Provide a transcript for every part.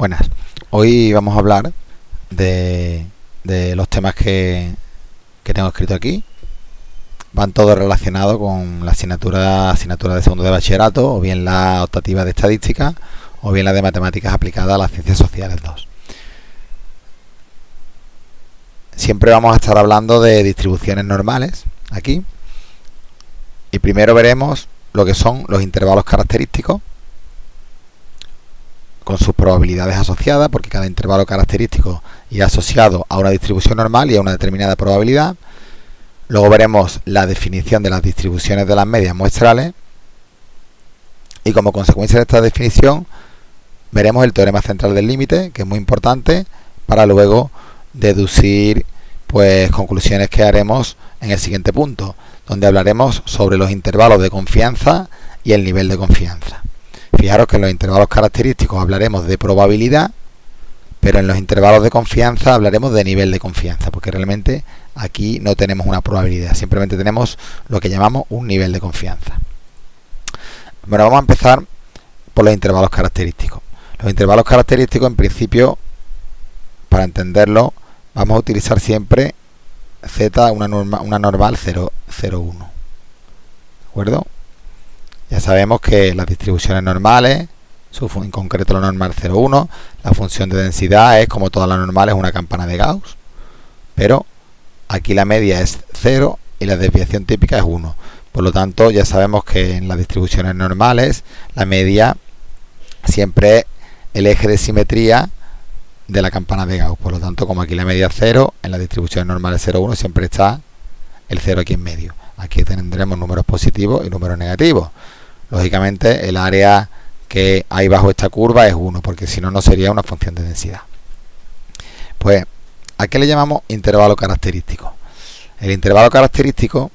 Buenas. Hoy vamos a hablar de los temas que tengo escrito aquí. Van todos relacionados con la asignatura de segundo de bachillerato, o bien la optativa de estadística, o bien la de matemáticas aplicadas a las ciencias sociales 2. Siempre vamos a estar hablando de distribuciones normales aquí. Y primero veremos lo que son los intervalos característicos con sus probabilidades asociadas, porque cada intervalo característico irá asociado a una distribución normal y a una determinada probabilidad. Luego veremos la definición de las distribuciones de las medias muestrales y como consecuencia de esta definición veremos el teorema central del límite, que es muy importante para luego deducir conclusiones que haremos en el siguiente punto, donde hablaremos sobre los intervalos de confianza y el nivel de confianza. Fijaros que en los intervalos característicos hablaremos de probabilidad, pero en los intervalos de confianza hablaremos de nivel de confianza, porque realmente aquí no tenemos una probabilidad, simplemente tenemos lo que llamamos un nivel de confianza. Bueno, vamos a empezar por los intervalos característicos. Los intervalos característicos, en principio, para entenderlo, vamos a utilizar siempre z, una normal 0, 0, 1. ¿De acuerdo? Ya sabemos que las distribuciones normales, en concreto la normal 0, 1, la función de densidad es, como todas las normales, una campana de Gauss, pero aquí la media es 0 y la desviación típica es 1. Por lo tanto, ya sabemos que en las distribuciones normales la media siempre es el eje de simetría de la campana de Gauss. Por lo tanto, como aquí la media es 0, en las distribuciones normales 0, 1 siempre está el 0 aquí en medio. Aquí tendremos números positivos y números negativos. Lógicamente, el área que hay bajo esta curva es 1, porque si no, no sería una función de densidad. Pues, ¿a qué le llamamos intervalo característico? El intervalo característico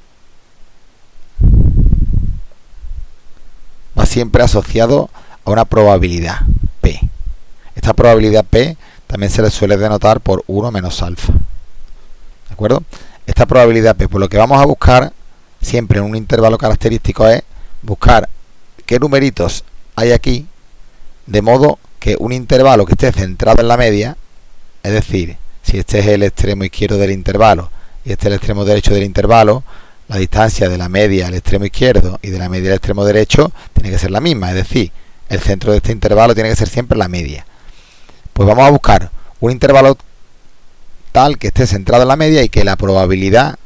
va siempre asociado a una probabilidad P. Esta probabilidad P también se le suele denotar por 1 menos alfa. ¿De acuerdo? Esta probabilidad P, pues lo que vamos a buscar siempre en un intervalo característico es buscar qué numeritos hay aquí, de modo que un intervalo que esté centrado en la media, es decir, si este es el extremo izquierdo del intervalo y este es el extremo derecho del intervalo, la distancia de la media al extremo izquierdo y de la media al extremo derecho tiene que ser la misma, es decir, el centro de este intervalo tiene que ser siempre la media. Pues vamos a buscar un intervalo tal que esté centrado en la media y que la probabilidad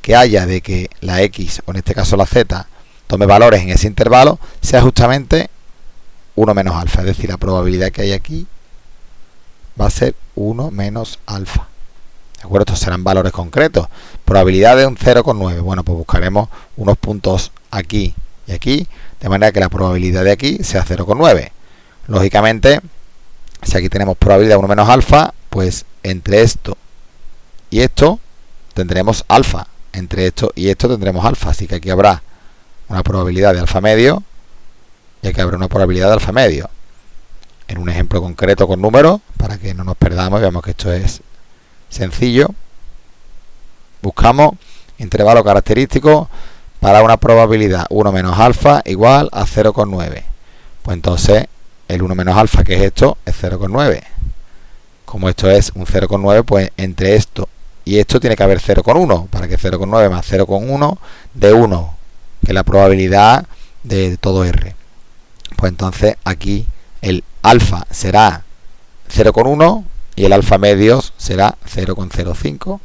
que haya de que la x, o en este caso la z, tome valores en ese intervalo sea justamente 1 menos alfa, es decir, la probabilidad que hay aquí va a ser 1 menos alfa. ¿De acuerdo? Estos serán valores concretos. Probabilidad de un 0,9. Bueno, pues buscaremos unos puntos aquí y aquí, de manera que la probabilidad de aquí sea 0,9. Lógicamente, si aquí tenemos probabilidad de 1 menos alfa, pues entre esto y esto tendremos alfa. Entre esto y esto tendremos alfa. Así que aquí habrá una probabilidad de alfa medio y aquí habrá una probabilidad de alfa medio. En un ejemplo concreto con números, para que no nos perdamos y veamos que esto es sencillo, buscamos intervalo característico para una probabilidad 1 menos alfa igual a 0,9. Pues entonces el 1 menos alfa, que es esto, es 0,9. Como esto es un 0,9, pues entre esto y esto tiene que haber 0,1, para que 0,9 más 0,1 de 1, que es la probabilidad de todo R. Pues entonces aquí el alfa será 0,1 y el alfa medios será 0,05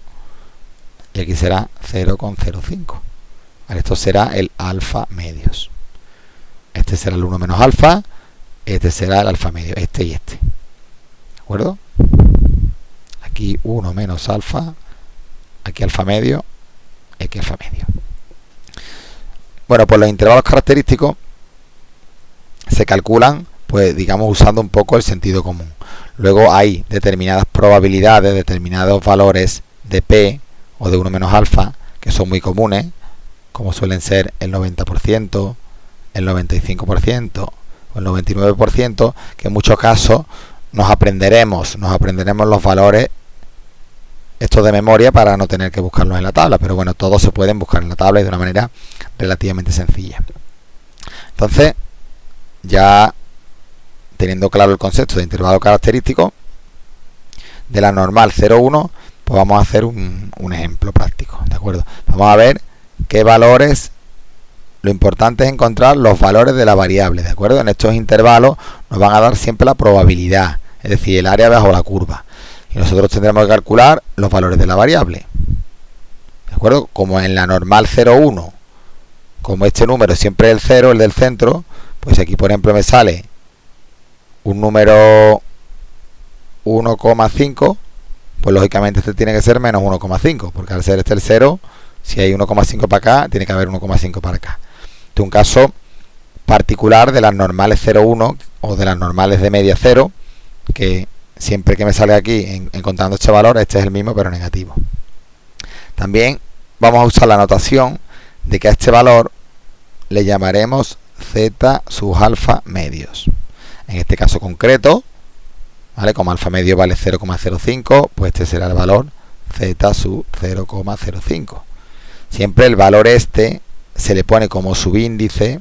y aquí será 0,05. Esto será el alfa medios. Este será el 1 menos alfa, este será el alfa medio, este y este. ¿De acuerdo? Aquí 1 menos alfa, aquí alfa medio, aquí alfa medio. Bueno, pues los intervalos característicos se calculan, pues digamos, usando un poco el sentido común. Luego hay determinadas probabilidades, determinados valores de P o de 1 menos alfa, que son muy comunes, como suelen ser el 90%, el 95% o el 99%, que en muchos casos nos aprenderemos los valores estos de memoria para no tener que buscarlos en la tabla, pero bueno, todos se pueden buscar en la tabla y de una manera relativamente sencilla. Entonces, ya teniendo claro el concepto de intervalo característico de la normal 0,1, pues vamos a hacer un ejemplo práctico, ¿de acuerdo? Vamos a ver qué valores. Lo importante es encontrar los valores de la variable, ¿de acuerdo? En estos intervalos nos van a dar siempre la probabilidad, es decir, el área bajo la curva. Y nosotros tendremos que calcular los valores de la variable, ¿de acuerdo? Como en la normal 0,1, como este número siempre es el 0, el del centro, pues aquí por ejemplo me sale un número 1,5, pues lógicamente este tiene que ser menos 1,5, porque al ser este el 0, si hay 1,5 para acá, tiene que haber 1,5 para acá. Este es un caso particular de las normales 0,1 o de las normales de media 0, que siempre que me sale aquí encontrando este valor, este es el mismo pero negativo. También vamos a usar la notación de que a este valor le llamaremos z sub alfa medios. En este caso concreto, ¿vale? Como alfa medio vale 0,05, pues este será el valor z sub 0,05. Siempre el valor este se le pone como subíndice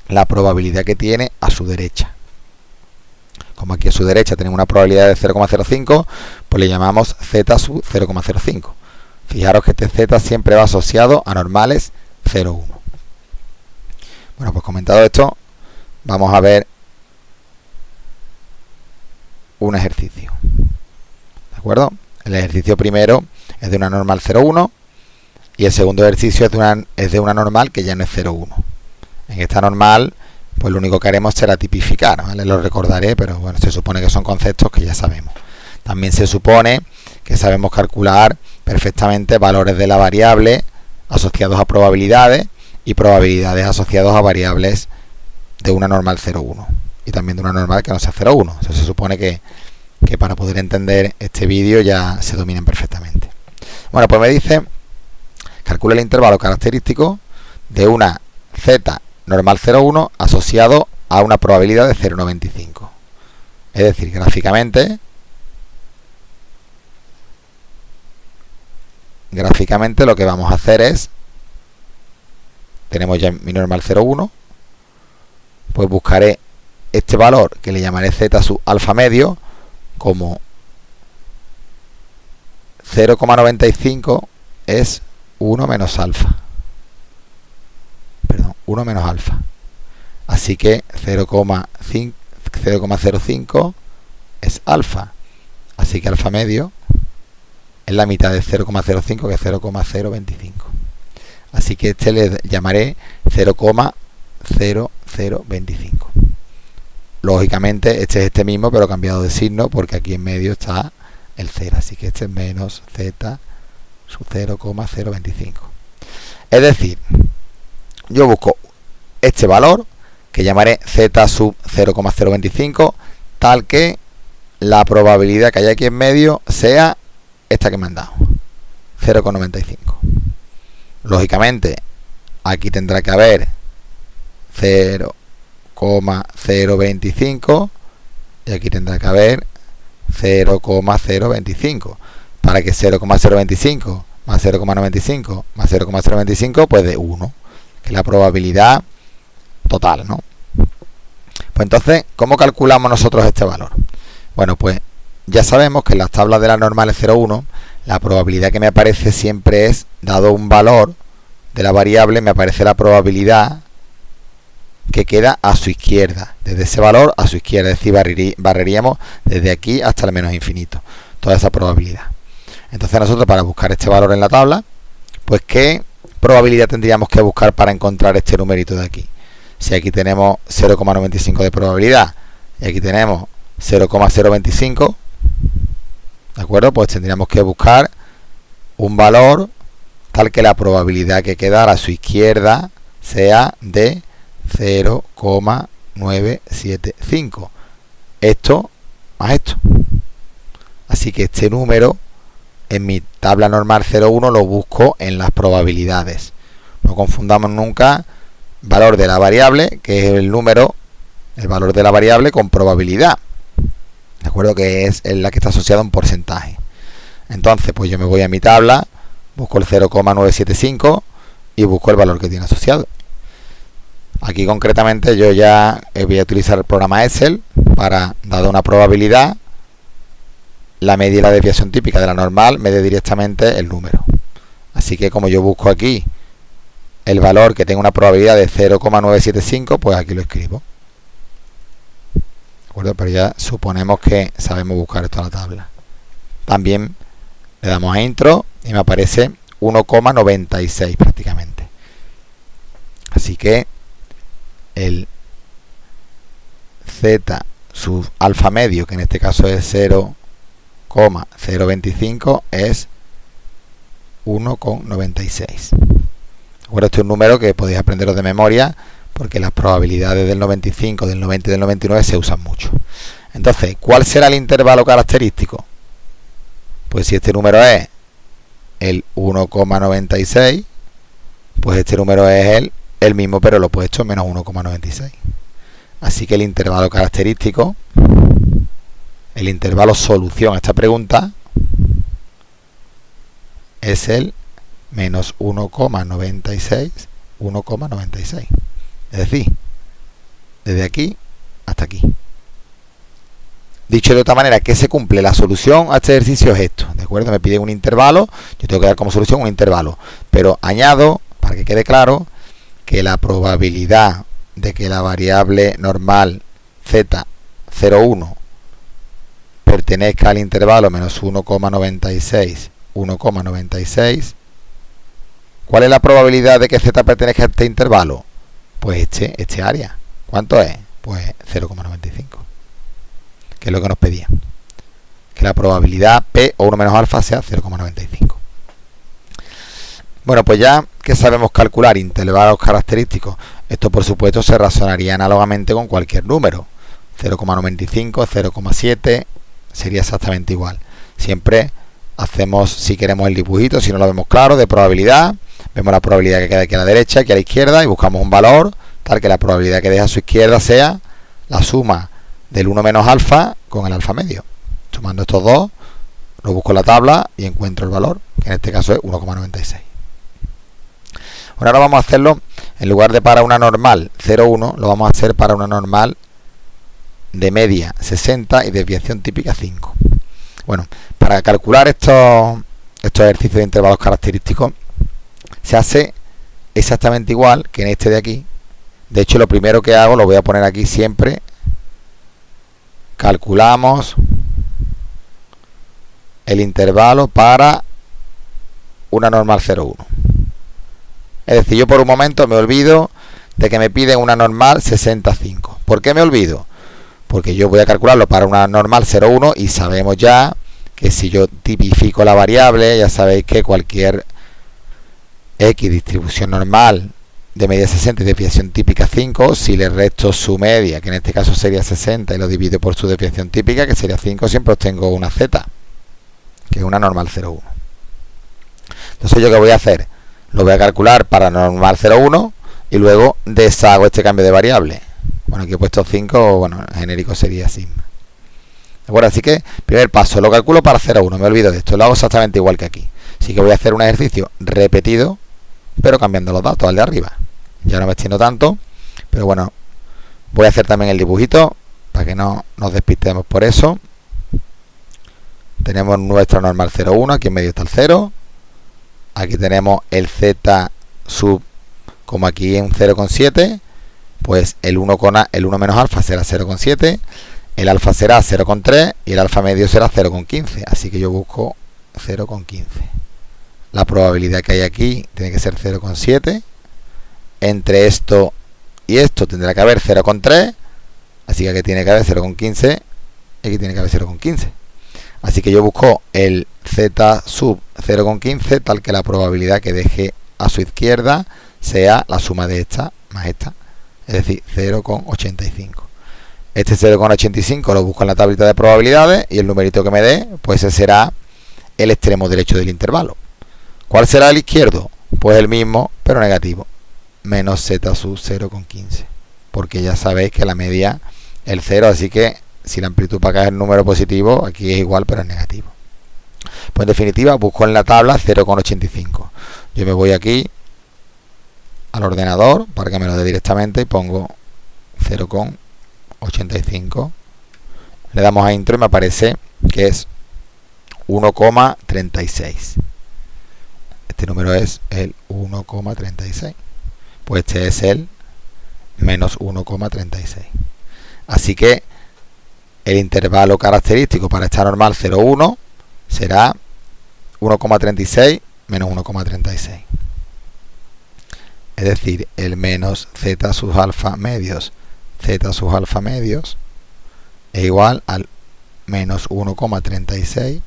la probabilidad que tiene a su derecha. Como aquí a su derecha tenemos una probabilidad de 0,05, pues le llamamos z sub 0,05. Fijaros que este z siempre va asociado a normales 0,1. Bueno, pues comentado esto, vamos a ver un ejercicio. ¿De acuerdo? El ejercicio primero es de una normal 0,1 y el segundo ejercicio es de una normal que ya no es 0,1. En esta normal, pues lo único que haremos será tipificar, ¿vale? Lo recordaré, pero bueno, se supone que son conceptos que ya sabemos. También se supone que sabemos calcular perfectamente valores de la variable asociados a probabilidades y probabilidades asociados a variables de una normal 0,1 y también de una normal que no sea 0,1. Eso se supone que para poder entender este vídeo ya se dominan perfectamente. Bueno, pues me dice, calcula el intervalo característico de una z normal 0,1 asociado a una probabilidad de 0,95. Es decir, gráficamente lo que vamos a hacer es, tenemos ya mi normal 0,1, pues buscaré este valor que le llamaré z sub alfa medio como 0,95 es 1 menos alfa. Perdón, 1 menos alfa. Así que 0,05 es alfa. Así que alfa medio es la mitad de 0,05, que es 0,025. Así que este le llamaré 0,0025. Lógicamente este es este mismo, pero cambiado de signo, porque aquí en medio está el 0. Así que este es menos z sub 0,025. Es decir, yo busco este valor, que llamaré z sub 0,025, tal que la probabilidad que hay aquí en medio sea esta que me han dado, 0,95. Lógicamente, aquí tendrá que haber 0,025 y aquí tendrá que haber 0,025 para que 0,025 más 0,95 más 0,025 pues de 1, que es la probabilidad total, ¿no? Pues entonces, ¿cómo calculamos nosotros este valor? Bueno, pues ya sabemos que en las tablas de las normales 0,1 la probabilidad que me aparece siempre es, dado un valor de la variable, me aparece la probabilidad que queda a su izquierda, desde ese valor a su izquierda, es decir, barreríamos desde aquí hasta el menos infinito, toda esa probabilidad. Entonces nosotros, para buscar este valor en la tabla, pues ¿qué probabilidad tendríamos que buscar para encontrar este numerito de aquí? Si aquí tenemos 0,95 de probabilidad y aquí tenemos 0,025, ¿de acuerdo? Pues tendríamos que buscar un valor tal que la probabilidad que quedara a su izquierda sea de 0,975. Esto más esto. Así que este número en mi tabla normal 0,1 lo busco en las probabilidades. No confundamos nunca valor de la variable, que es el número, el valor de la variable con probabilidad. ¿De acuerdo? Que es la que está asociada a un porcentaje. Entonces, pues yo me voy a mi tabla, busco el 0,975 y busco el valor que tiene asociado. Aquí concretamente yo ya voy a utilizar el programa Excel para, dado una probabilidad, la media y la desviación típica de la normal me dé directamente el número. Así que como yo busco aquí el valor que tenga una probabilidad de 0,975, pues aquí lo escribo. ¿De acuerdo? Pero ya suponemos que sabemos buscar esto en la tabla. También le damos a intro y me aparece 1,96 prácticamente. Así que el z sub alfa medio, que en este caso es 0,025, es 1,96. Bueno, este es un número que podéis aprenderos de memoria porque las probabilidades del 95, del 90 y del 99 se usan mucho. Entonces, ¿cuál será el intervalo característico? Pues si este número es el 1,96, pues este número es el mismo pero lo opuesto, menos 1,96. Así que el intervalo característico, el intervalo solución a esta pregunta, es el menos 1,96, 1,96. Es decir, desde aquí hasta aquí. Dicho de otra manera, ¿qué se cumple? La solución a este ejercicio es esto, ¿de acuerdo? Me pide un intervalo, yo tengo que dar como solución un intervalo, pero añado, para que quede claro, que la probabilidad de que la variable normal z01 pertenezca al intervalo menos 1,96, 1,96. ¿Cuál es la probabilidad de que z pertenezca a este intervalo? Pues este área. ¿Cuánto es? Pues 0,95. Que es lo que nos pedían. Que la probabilidad P o 1 menos alfa sea 0,95. Bueno, pues ya que sabemos calcular intervalos característicos, esto por supuesto se razonaría análogamente con cualquier número. 0,95, 0,7 sería exactamente igual. Siempre hacemos, si queremos, el dibujito, si no lo vemos claro, de probabilidad. Vemos la probabilidad que queda aquí a la derecha, aquí a la izquierda, y buscamos un valor tal que la probabilidad que deja a su izquierda sea la suma del 1 menos alfa con el alfa medio. Sumando estos dos, lo busco en la tabla y encuentro el valor, que en este caso es 1,96. Bueno, ahora vamos a hacerlo, en lugar de para una normal 0,1, lo vamos a hacer para una normal de media 60 y desviación típica 5. Bueno, para calcular estos ejercicios de intervalos característicos, se hace exactamente igual que en este de aquí. De hecho, lo primero que hago, lo voy a poner aquí siempre, calculamos el intervalo para una normal 0,1. Es decir, yo por un momento me olvido de que me piden una normal 65. ¿Por qué me olvido? Porque yo voy a calcularlo para una normal 0,1 y sabemos ya que si yo tipifico la variable, ya sabéis que cualquier X distribución normal de media 60 y desviación típica 5, si le resto su media, que en este caso sería 60, y lo divido por su desviación típica, que sería 5, siempre obtengo una Z, que es una normal 0,1. Entonces, ¿yo qué voy a hacer? Lo voy a calcular para normal 0,1 y luego deshago este cambio de variable. Bueno, aquí he puesto 5, bueno, genérico sería sigma. Bueno, así que, primer paso, lo calculo para 0,1, me olvido de esto, lo hago exactamente igual que aquí. Así que voy a hacer un ejercicio repetido, pero cambiando los datos al de arriba. Ya no me extiendo tanto, pero bueno, voy a hacer también el dibujito para que no nos despistemos por eso. Tenemos nuestra normal 0,1, aquí en medio está el 0. Aquí tenemos el z sub, como aquí en 0,7, pues el 1 menos alfa será 0,7, el alfa será 0,3 y el alfa medio será 0,15. Así que yo busco 0,15. La probabilidad que hay aquí tiene que ser 0,7. Entre esto y esto tendrá que haber 0,3. Así que aquí tiene que haber 0,15 y aquí tiene que haber 0,15. Así que yo busco el z sub 0,15 tal que la probabilidad que deje a su izquierda sea la suma de esta más esta, es decir, 0,85. Este 0,85 lo busco en la tablita de probabilidades y el numerito que me dé, pues ese será el extremo derecho del intervalo. ¿Cuál será el izquierdo? Pues el mismo, pero negativo, menos z sub 0,15, porque ya sabéis que la media es el 0, así que si la amplitud para acá es el número positivo, aquí es igual, pero es negativo. Pues en definitiva, busco en la tabla 0,85. Yo me voy aquí al ordenador para que me lo dé directamente y pongo 0,85. Le damos a intro y me aparece que es 1,36. Este número es el 1,36. Pues este es el menos 1,36. Así que el intervalo característico para esta normal 0,1 será 1,36 menos 1,36. Es decir, el menos z sub alfa medios z sub alfa medios es igual al menos 1,36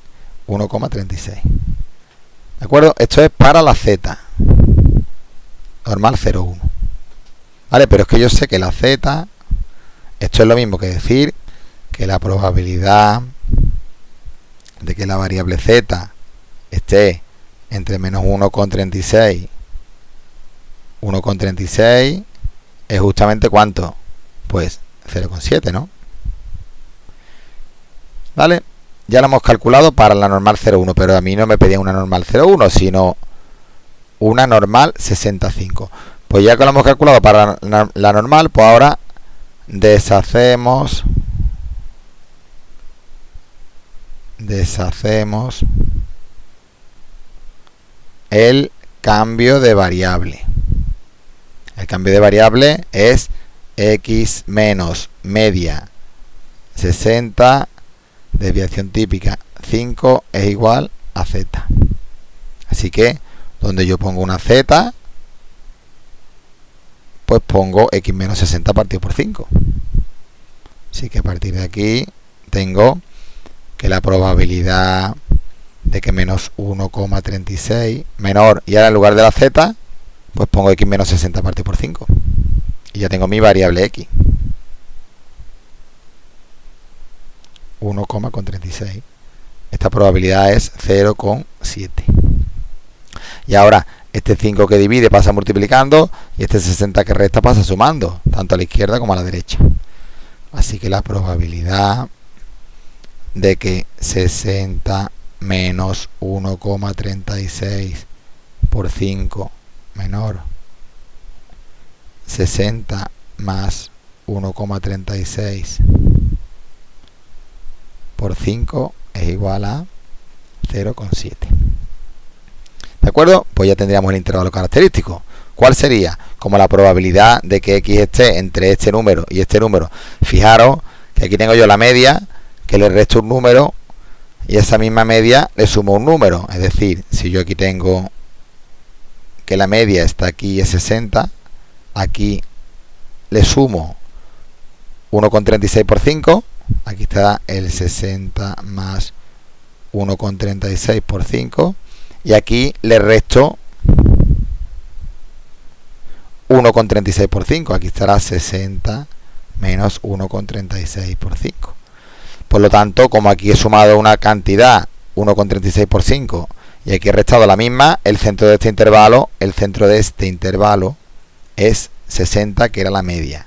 1,36. ¿De acuerdo? Esto es para la z normal 0,1. ¿Vale? Pero es que yo sé que la z, esto es lo mismo que decir que la probabilidad de que la variable z esté entre menos 1,36 1,36 es justamente ¿cuánto? Pues 0,7, ¿no? ¿Vale? Ya lo hemos calculado para la normal 0,1, pero a mí no me pedía una normal 0,1, sino una normal 65. Pues ya que lo hemos calculado para la normal, pues ahora deshacemos el cambio de variable. El cambio de variable es x menos media 60, desviación típica 5 es igual a z. Así que donde yo pongo una z, pues pongo x menos 60 partido por 5. Así que a partir de aquí tengo que la probabilidad de que menos 1,36 menor, y ahora en lugar de la z, pues pongo x menos 60 partido por 5. Y ya tengo mi variable x. 1,36. Esta probabilidad es 0,7. Y ahora este 5 que divide pasa multiplicando y este 60 que resta pasa sumando, tanto a la izquierda como a la derecha. Así que la probabilidad de que 60 menos 1,36 por 5 menor 60 más 1,36 por 5 es igual a 0,7. ¿De acuerdo? Pues ya tendríamos el intervalo característico. ¿Cuál sería? Como la probabilidad de que x esté entre este número y este número. Fijaros que aquí tengo yo la media, que le resto un número y esa misma media le sumo un número. Es decir, si yo aquí tengo que la media está aquí es 60, aquí le sumo 1,36 por 5, aquí está el 60 más 1,36 por 5, y aquí le resto 1,36 por 5, aquí estará 60 menos 1,36 por 5. Por lo tanto, como aquí he sumado una cantidad 1,36 por 5 y aquí he restado la misma, el centro de este intervalo es 60, que era la media.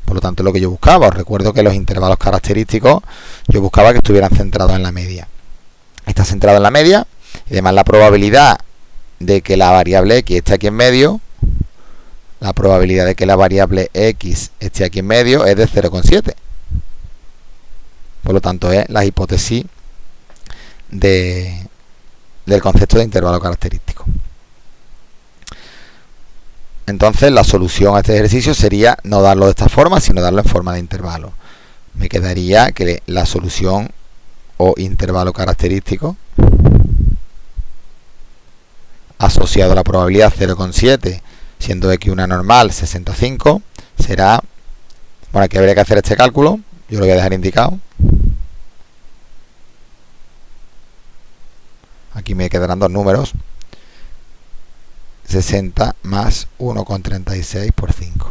Por lo tanto, lo que yo buscaba, os recuerdo que los intervalos característicos yo buscaba que estuvieran centrados en la media. Está centrado en la media y además la probabilidad de que la variable x esté aquí en medio, la probabilidad de que la variable x esté aquí en medio es de 0,7. Por lo tanto, es la hipótesis del concepto de intervalo característico. Entonces, la solución a este ejercicio sería no darlo de esta forma, sino darlo en forma de intervalo. Me quedaría que la solución o intervalo característico asociado a la probabilidad 0,7, siendo x una normal 65, será, bueno, aquí habría que hacer este cálculo, yo lo voy a dejar indicado. Aquí me quedarán dos números, 60 más 1,36 por 5.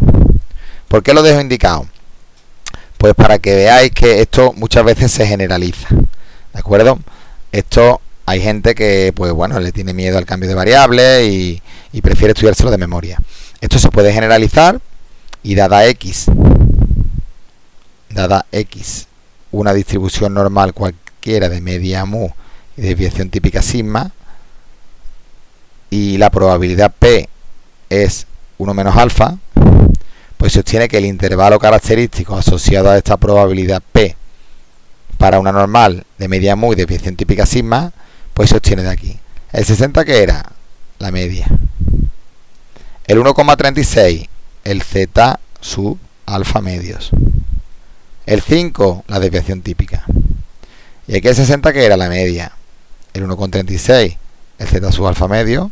¿Por qué lo dejo indicado? Pues para que veáis que esto muchas veces se generaliza, ¿de acuerdo? Esto hay gente que, pues bueno, le tiene miedo al cambio de variable y prefiere estudiárselo de memoria. Esto se puede generalizar y dada x, una distribución normal cualquiera de media mu y desviación típica sigma, y la probabilidad P es 1 menos alfa, pues se obtiene que el intervalo característico asociado a esta probabilidad P para una normal de media mu y desviación típica sigma, pues se obtiene de aquí. El 60, ¿qué era? La media. El 1,36, el z sub alfa medios. El 5, la desviación típica. Y aquí el 60, ¿qué era? La media. El 1,36, el z sub alfa medio.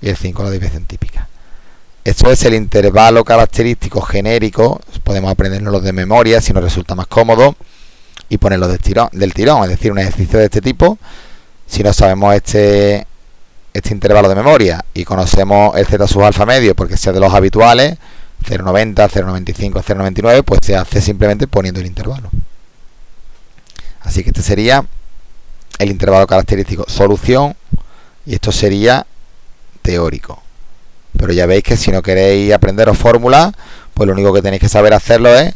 Y el 5, la desviación típica. Esto es el intervalo característico genérico. Podemos aprenderlo de memoria si nos resulta más cómodo y ponerlo del tirón. Es decir, un ejercicio de este tipo, si no sabemos este intervalo de memoria y conocemos el z sub alfa medio porque sea de los habituales, 0,90, 0,95, 0,99, pues se hace simplemente poniendo el intervalo. Así que este sería el intervalo característico solución y esto sería teórico. Pero ya veis que si no queréis aprenderos fórmulas, pues lo único que tenéis que saber hacerlo es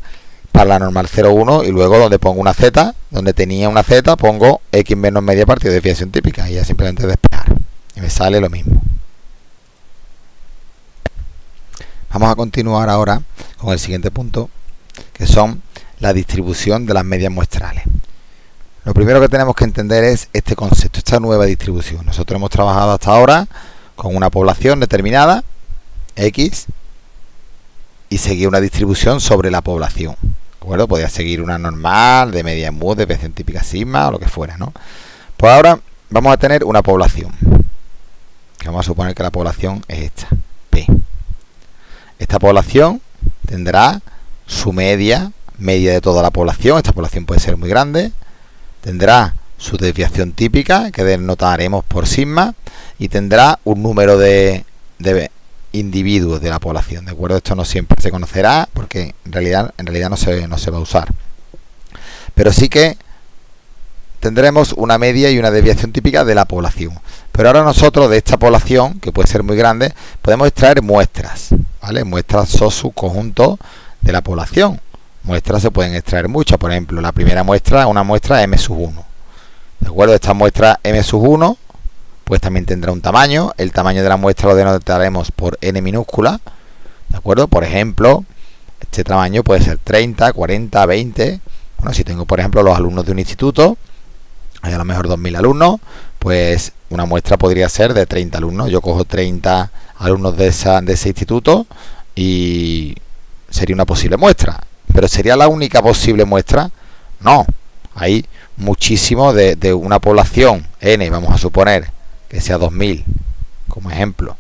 para la normal 0,1 y luego donde pongo una z, donde tenía una z, pongo x menos media partido de desviación típica y ya simplemente despejar. Y me sale lo mismo. Vamos a continuar ahora con el siguiente punto, que son la distribución de las medias muestrales. Lo primero que tenemos que entender es este concepto, esta nueva distribución. Nosotros hemos trabajado hasta ahora con una población determinada, X, y seguía una distribución sobre la población. ¿De acuerdo? Podía seguir una normal, de media mu, de desviación típica sigma, o lo que fuera, ¿no? Pues ahora vamos a tener una población. Que vamos a suponer que la población es esta, P. Esta población tendrá su media de toda la población. Esta población puede ser muy grande. Tendrá su desviación típica, que denotaremos por sigma, y tendrá un número de individuos de la población, ¿de acuerdo? Esto no siempre se conocerá porque en realidad no se va a usar, pero sí que tendremos una media y una desviación típica de la población. Pero ahora nosotros de esta población, que puede ser muy grande, podemos extraer muestras, ¿vale? Muestras son subconjuntos de la población. Muestras se pueden extraer muchas, por ejemplo, la primera muestra es una muestra M1, ¿de acuerdo? Esta muestra M1 pues también tendrá un tamaño. El tamaño de la muestra lo denotaremos por n minúscula, ¿de acuerdo? Por ejemplo, este tamaño puede ser 30, 40, 20. Bueno, si tengo, por ejemplo, los alumnos de un instituto, hay a lo mejor 2000 alumnos, pues una muestra podría ser de 30 alumnos. Yo cojo 30 alumnos de ese instituto y sería una posible muestra. ¿Pero sería la única posible muestra? No. Hay muchísimo de una población n, vamos a suponer que sea 2000 como ejemplo,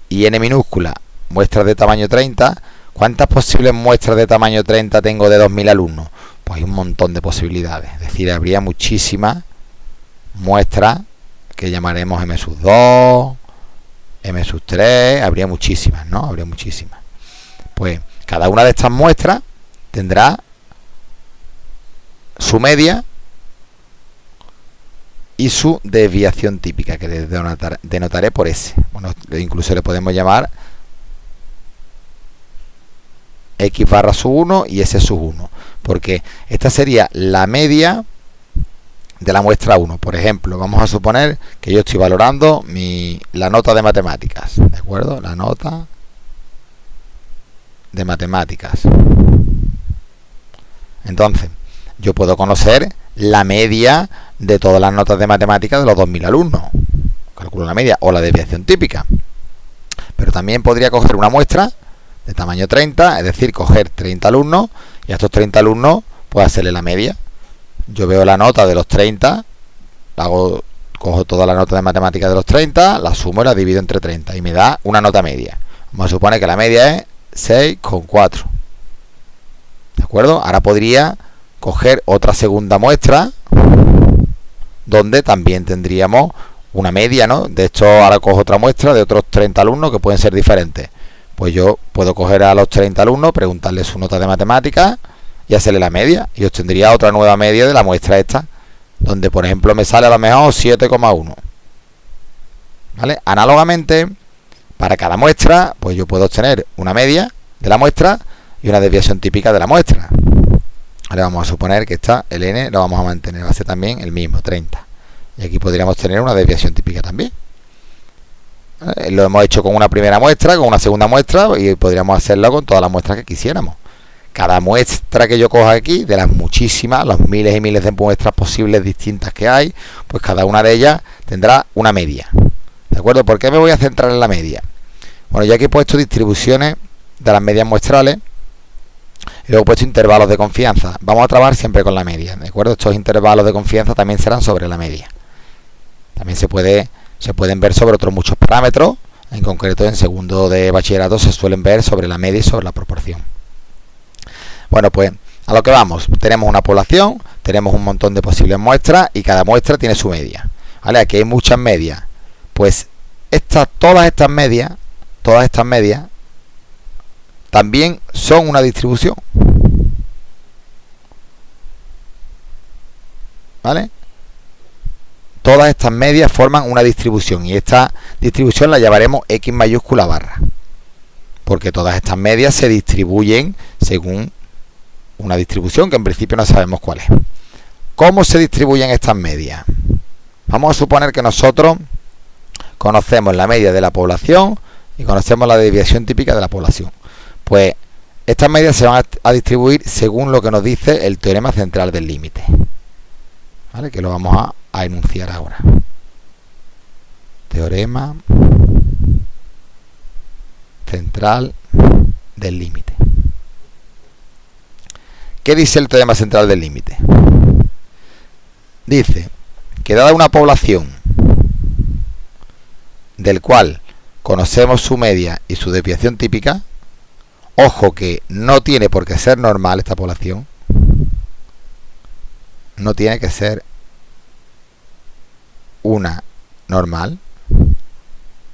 y n minúscula, muestras de tamaño 30. ¿Cuántas posibles muestras de tamaño 30 tengo de 2000 alumnos? Pues hay un montón de posibilidades, es decir, habría muchísimas muestras que llamaremos M2, M3, habría muchísimas, ¿no? Habría muchísimas. Pues cada una de estas muestras tendrá su media y su desviación típica, que denotaré por S. Bueno, incluso le podemos llamar X barra sub 1 y S sub 1, porque esta sería la media de la muestra 1. Por ejemplo, vamos a suponer que yo estoy valorando la nota de matemáticas, ¿de acuerdo? La nota de matemáticas. Entonces, yo puedo conocer la media de todas las notas de matemáticas de los 2000 alumnos. Calculo la media o la desviación típica. Pero también podría coger una muestra de tamaño 30, es decir, coger 30 alumnos y a estos 30 alumnos pues hacerle la media. Yo veo la nota de los 30, cojo toda la nota de matemáticas de los 30, la sumo y la divido entre 30 y me da una nota media. Vamos a suponer que la media es 6,4. ¿De acuerdo? Ahora podría coger otra segunda muestra donde también tendríamos una media, ¿no? De hecho, ahora cojo otra muestra de otros 30 alumnos que pueden ser diferentes. Pues yo puedo coger a los 30 alumnos, preguntarles su nota de matemáticas y hacerle la media. Y obtendría otra nueva media de la muestra esta, donde por ejemplo me sale a lo mejor 7,1. ¿Vale? Análogamente, para cada muestra, pues yo puedo obtener una media de la muestra y una desviación típica de la muestra. Ahora vamos a suponer que el n lo vamos a mantener, va a ser también el mismo, 30. Y aquí podríamos tener una desviación típica también. Lo hemos hecho con una primera muestra, con una segunda muestra, y podríamos hacerlo con todas las muestras que quisiéramos. Cada muestra que yo coja aquí, de las muchísimas, los miles y miles de muestras posibles distintas que hay, pues cada una de ellas tendrá una media. ¿De acuerdo? ¿Por qué me voy a centrar en la media? Bueno, ya que he puesto distribuciones de las medias muestrales y luego he puesto intervalos de confianza, vamos a trabajar siempre con la media. ¿De acuerdo? Estos intervalos de confianza también serán sobre la media. También se pueden ver sobre otros muchos parámetros. En concreto, en segundo de bachillerato se suelen ver sobre la media y sobre la proporción. Bueno, pues a lo que vamos. Tenemos una población, tenemos un montón de posibles muestras y cada muestra tiene su media. ¿Vale? Aquí hay muchas medias. Pues todas estas medias también son una distribución. ¿Vale? Todas estas medias forman una distribución y esta distribución la llamaremos X mayúscula barra, porque todas estas medias se distribuyen según una distribución que en principio no sabemos cuál es. ¿Cómo se distribuyen estas medias? Vamos a suponer que nosotros conocemos la media de la población y conocemos la desviación típica de la población. Pues estas medias se van a distribuir según lo que nos dice el teorema central del límite. ¿Vale? Que lo vamos a enunciar ahora. Teorema central del límite. ¿Qué dice el teorema central del límite? Dice que dada una población del cual conocemos su media y su desviación típica, ojo que no tiene por qué ser normal esta población, no tiene que ser una normal.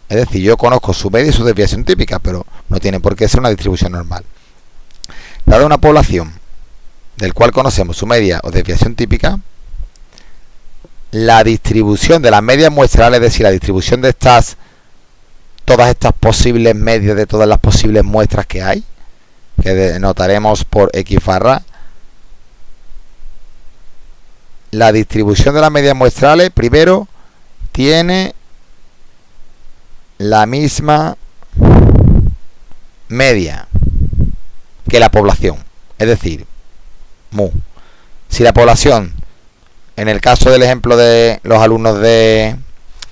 Es decir, yo conozco su media y su desviación típica, pero no tiene por qué ser una distribución normal. Dada una población del cual conocemos su media o desviación típica, la distribución de las medias muestrales, es decir, la distribución de todas estas posibles medias de todas las posibles muestras que hay, que denotaremos por X barra, la distribución de las medias muestrales, primero, tiene la misma media que la población, es decir, mu. Si la población, en el caso del ejemplo de los alumnos del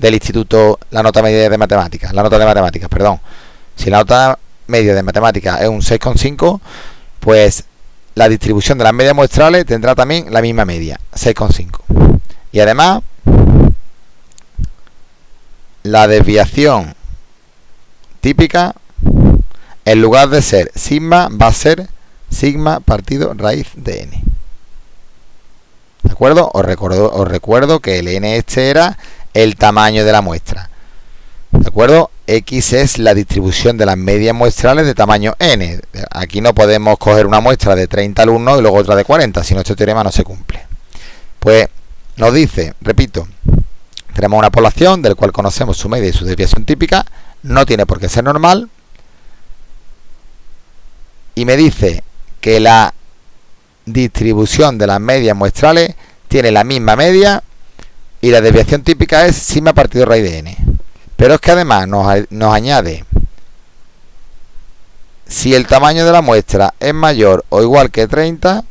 instituto, la nota media de matemáticas, si la nota media de matemáticas es un 6,5, pues la distribución de las medias muestrales tendrá también la misma media, 6,5. Y además, la desviación típica, en lugar de ser sigma, va a ser sigma partido raíz de n. ¿De acuerdo? Os recuerdo que el n este era el tamaño de la muestra. ¿De acuerdo? X es la distribución de las medias muestrales de tamaño n. Aquí no podemos coger una muestra de 30 alumnos y luego otra de 40, si no este teorema no se cumple. Pues nos dice, repito, tenemos una población del cual conocemos su media y su desviación típica, no tiene por qué ser normal, y me dice que la distribución de las medias muestrales tiene la misma media y la desviación típica es sigma partido raíz de n. Pero es que además nos añade, si el tamaño de la muestra es mayor o igual que 30,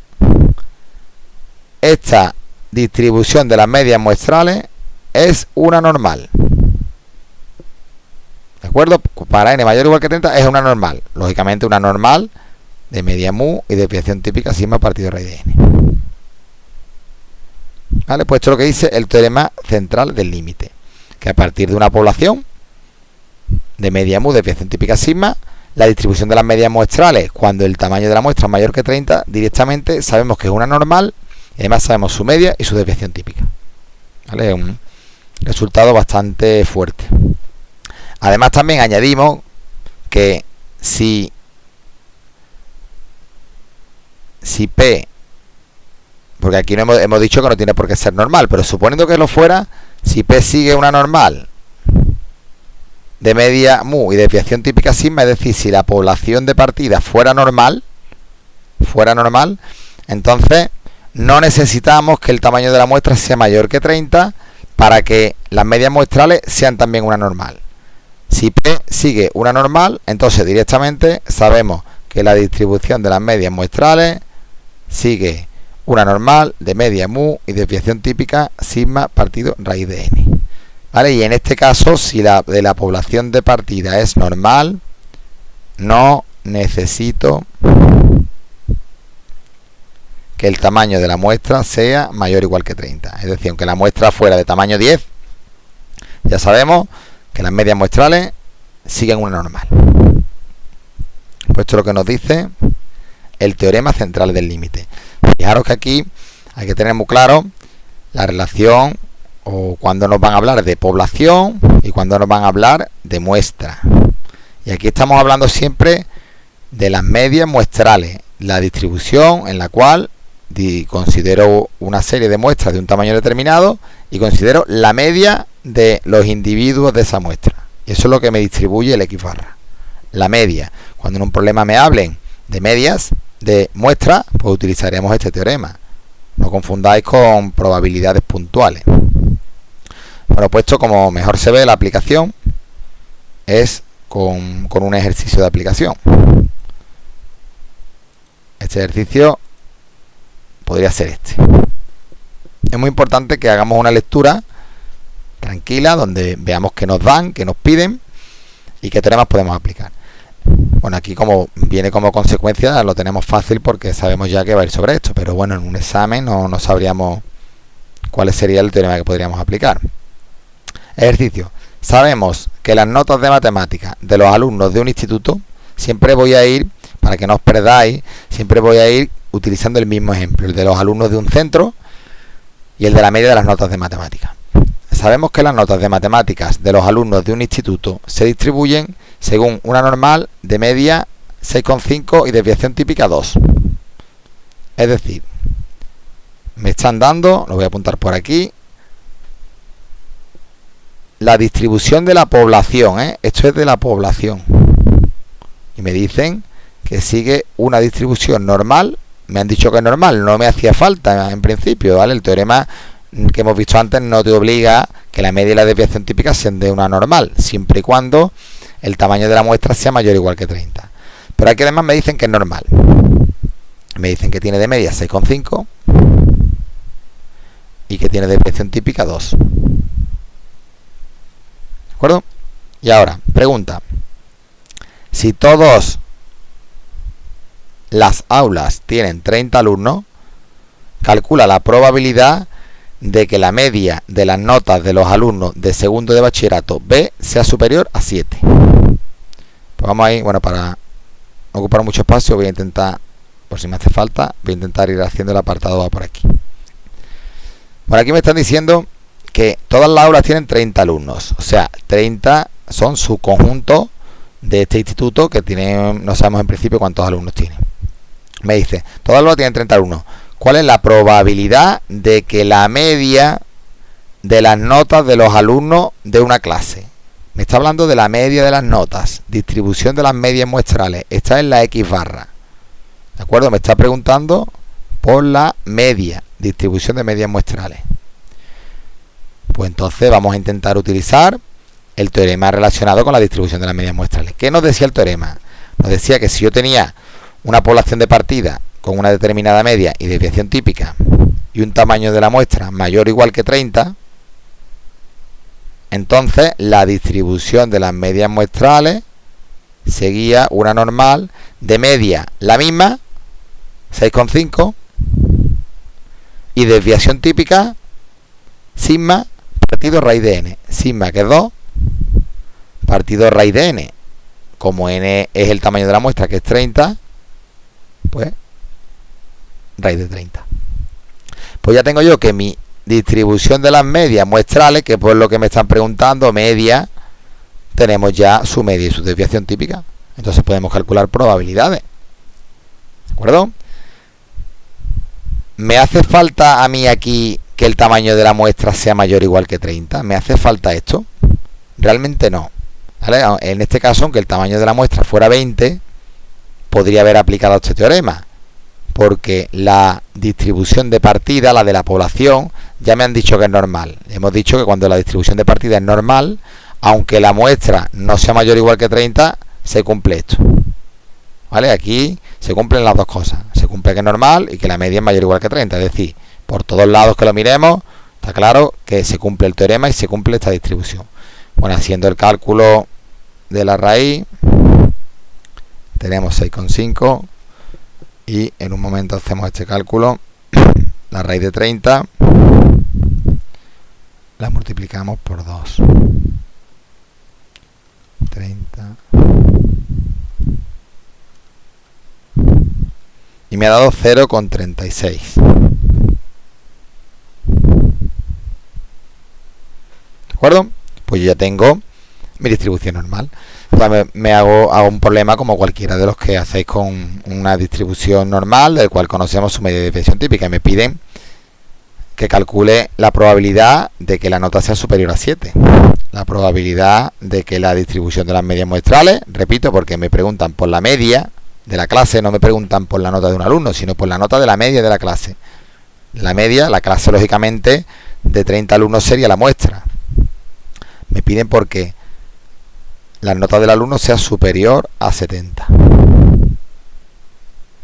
esta distribución de las medias muestrales es una normal. ¿De acuerdo? Para n mayor o igual que 30 es una normal. Lógicamente una normal de media mu y desviación típica sigma partido raíz de n. ¿Vale? Pues esto es lo que dice el teorema central del límite. Que a partir de una población de media mu, desviación típica sigma, la distribución de las medias muestrales, cuando el tamaño de la muestra es mayor que 30, directamente sabemos que es una normal y además sabemos su media y su desviación típica. ¿Vale? Es un resultado bastante fuerte. Además también añadimos que si P, porque aquí no hemos dicho que no tiene por qué ser normal, pero suponiendo que lo fuera, si P sigue una normal de media mu y desviación típica sigma, es decir, si la población de partida fuera normal, entonces no necesitamos que el tamaño de la muestra sea mayor que 30 para que las medias muestrales sean también una normal. Si P sigue una normal, entonces directamente sabemos que la distribución de las medias muestrales sigue una normal de media mu y desviación típica sigma partido raíz de n. ¿Vale? Y en este caso, si la de la población de partida es normal, no necesito que el tamaño de la muestra sea mayor o igual que 30. Es decir, aunque la muestra fuera de tamaño 10, ya sabemos que las medias muestrales siguen una normal. Pues esto es lo que nos dice el teorema central del límite. Fijaros que aquí hay que tener muy claro la relación o cuando nos van a hablar de población y cuando nos van a hablar de muestra. Y aquí estamos hablando siempre de las medias muestrales, la distribución en la cual considero una serie de muestras de un tamaño determinado y considero la media de los individuos de esa muestra. Y eso es lo que me distribuye el X barra. La media. Cuando en un problema me hablen de medias de muestra, pues utilizaremos este teorema. No confundáis con probabilidades puntuales. Bueno, puesto como mejor se ve la aplicación es con un ejercicio de aplicación. Este ejercicio podría ser este. Es muy importante que hagamos una lectura tranquila donde veamos qué nos dan, qué nos piden y qué teoremas podemos aplicar. Bueno, aquí como viene como consecuencia lo tenemos fácil porque sabemos ya que va a ir sobre esto, pero bueno, en un examen no sabríamos cuál sería el teorema que podríamos aplicar. Ejercicio. Sabemos que las notas de matemáticas de los alumnos de un instituto, siempre voy a ir, para que no os perdáis, siempre voy a ir utilizando el mismo ejemplo, el de los alumnos de un centro y el de la media de las notas de matemáticas. Sabemos que las notas de matemáticas de los alumnos de un instituto se distribuyen según una normal de media 6,5 y desviación típica 2. Es decir, me están dando, lo voy a apuntar por aquí, la distribución de la población, esto es de la población. Y me dicen que sigue una distribución normal. Me han dicho que es normal, no me hacía falta en principio, ¿vale? El teorema que hemos visto antes no te obliga que la media y la desviación típica sean de una normal, siempre y cuando el tamaño de la muestra sea mayor o igual que 30. Pero aquí además me dicen que es normal. Me dicen que tiene de media 6,5 y que tiene desviación típica 2. ¿De acuerdo? Y ahora, pregunta. Si todas las aulas tienen 30 alumnos, calcula la probabilidad de que la media de las notas de los alumnos de segundo de bachillerato B sea superior a 7. Pues vamos ahí, bueno, para no ocupar mucho espacio voy a intentar, por si me hace falta, voy a intentar ir haciendo el apartado A por aquí. Bueno, aquí me están diciendo que todas las aulas tienen 30 alumnos, o sea, 30 son su conjunto de este instituto que tiene, no sabemos en principio cuántos alumnos tiene. Me dice, todas las aulas tienen 30 alumnos. ¿Cuál es la probabilidad de que la media de las notas de los alumnos de una clase? Me está hablando de la media de las notas, distribución de las medias muestrales. Esta es la X barra. ¿De acuerdo? Me está preguntando por la media, distribución de medias muestrales. Pues entonces vamos a intentar utilizar el teorema relacionado con la distribución de las medias muestrales. ¿Qué nos decía el teorema? Nos decía que si yo tenía una población de partida con una determinada media y desviación típica y un tamaño de la muestra mayor o igual que 30, entonces la distribución de las medias muestrales seguía una normal de media la misma, 6,5, y desviación típica sigma partido raíz de n. Sigma, que es 2, partido raíz de n. Como n es el tamaño de la muestra, que es 30, pues raíz de 30. Pues ya tengo yo que mi distribución de las medias muestrales, que por lo que me están preguntando, media, tenemos ya su media y su desviación típica. Entonces podemos calcular probabilidades. ¿De acuerdo? ¿Me hace falta a mí aquí que el tamaño de la muestra sea mayor o igual que 30? ¿Me hace falta esto? Realmente no. ¿Vale? En este caso, aunque el tamaño de la muestra fuera 20, podría haber aplicado este teorema, porque la distribución de partida, la de la población, ya me han dicho que es normal. Hemos dicho que cuando la distribución de partida es normal, aunque la muestra no sea mayor o igual que 30, se cumple esto. ¿Vale? Aquí se cumplen las dos cosas. Se cumple que es normal y que la media es mayor o igual que 30. Es decir, por todos lados que lo miremos, está claro que se cumple el teorema y se cumple esta distribución. Bueno, haciendo el cálculo de la raíz, tenemos 6,5 y en un momento hacemos este cálculo. La raíz de 30 la multiplicamos por 2. 30. Y me ha dado 0,36. ¿De acuerdo? Pues yo ya tengo mi distribución normal. Me hago un problema como cualquiera de los que hacéis con una distribución normal, del cual conocemos su media de desviación típica, y me piden que calcule la probabilidad de que la nota sea superior a 7. La probabilidad de que la distribución de las medias muestrales, repito, porque me preguntan por la media de la clase, no me preguntan por la nota de un alumno, sino por la nota de la media de la clase. La media, la clase lógicamente de 30 alumnos sería la muestra. Me piden porque la nota del alumno sea superior a 70.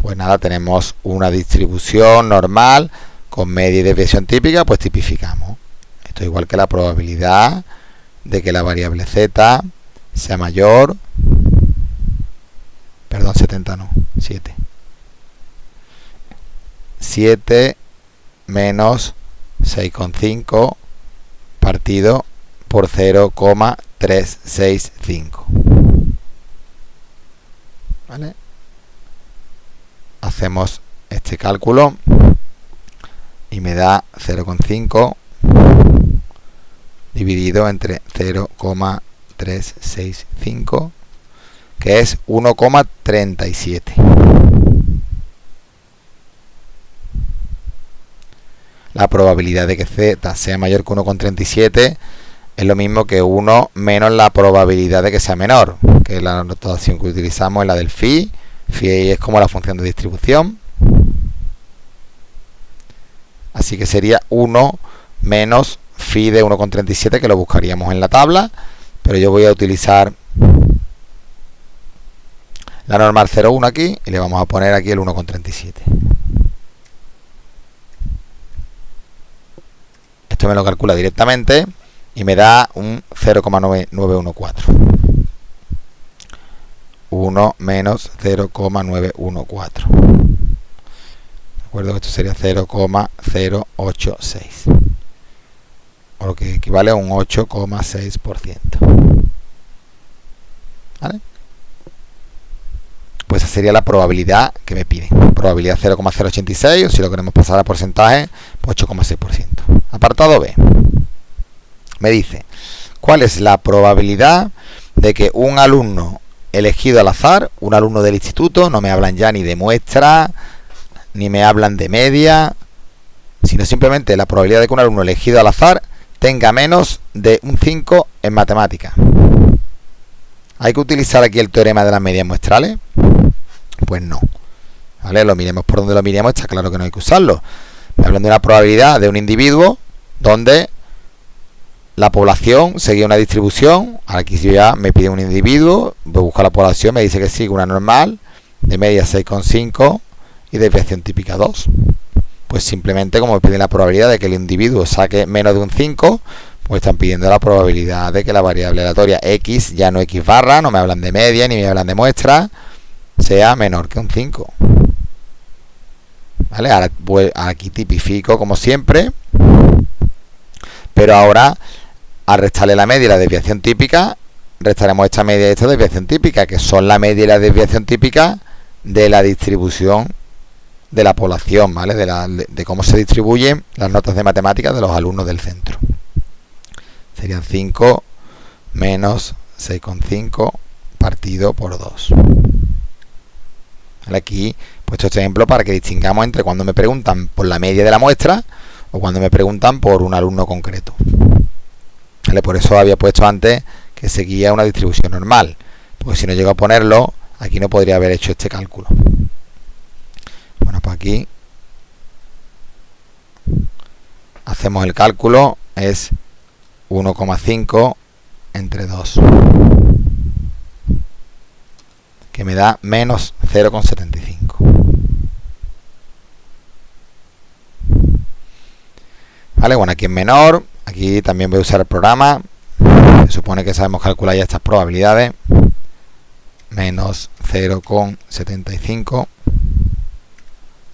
Pues nada, tenemos una distribución normal con media y desviación típica, pues tipificamos. Esto es igual que la probabilidad de que la variable z sea mayor, perdón, 70 no, 7. 7 menos 6,5 partido por 0,365. ¿Vale? Hacemos este cálculo y me da 0,5 dividido entre 0,365, que es 1,37. La probabilidad de que z sea mayor que 1,37 es lo mismo que 1 menos la probabilidad de que sea menor, que es la notación que utilizamos en la del phi. Phi es como la función de distribución. Así que sería 1 menos phi de 1,37, que lo buscaríamos en la tabla, pero yo voy a utilizar la normal 0,1 aquí y le vamos a poner aquí el 1,37. Esto me lo calcula directamente y me da un 0,914. 1 menos 0,914. ¿De acuerdo? Esto sería 0,086. O lo que equivale a un 8,6%. ¿Vale? Pues esa sería la probabilidad que me piden. Probabilidad 0,086, o si lo queremos pasar a porcentaje, pues 8,6%. Apartado B. Me dice, ¿cuál es la probabilidad de que un alumno elegido al azar, un alumno del instituto, no me hablan ya ni de muestra, ni me hablan de media, sino simplemente la probabilidad de que un alumno elegido al azar tenga menos de un 5 en matemáticas? ¿Hay que utilizar aquí el teorema de las medias muestrales? Pues no. ¿Vale? Lo miremos por donde lo miremos, está claro que no hay que usarlo. Me hablan de una probabilidad de un individuo donde la población seguía una distribución. Aquí ya me pide un individuo, busco la población, me dice que sigue una normal, de media 6,5 y desviación típica 2. Pues simplemente, como me piden la probabilidad de que el individuo saque menos de un 5, pues están pidiendo la probabilidad de que la variable aleatoria x, ya no x barra, no me hablan de media ni me hablan de muestra, sea menor que un 5. ¿Vale? Ahora aquí tipifico como siempre, pero ahora al restarle la media y la desviación típica, restaremos esta media y esta desviación típica, que son la media y la desviación típica de la distribución de la población, ¿vale? De cómo se distribuyen las notas de matemáticas de los alumnos del centro. Serían 5 menos 6,5 partido por 2. ¿Vale? Aquí he puesto este ejemplo para que distingamos entre cuando me preguntan por la media de la muestra o cuando me preguntan por un alumno concreto. ¿Vale? Por eso había puesto antes que seguía una distribución normal, porque si no llego a ponerlo, aquí no podría haber hecho este cálculo. Bueno, pues aquí hacemos el cálculo, es 1,5 entre 2, que me da menos 0,75. Vale, bueno, aquí es menor. Aquí también voy a usar el programa. Se supone que sabemos calcular ya estas probabilidades. Menos 0,75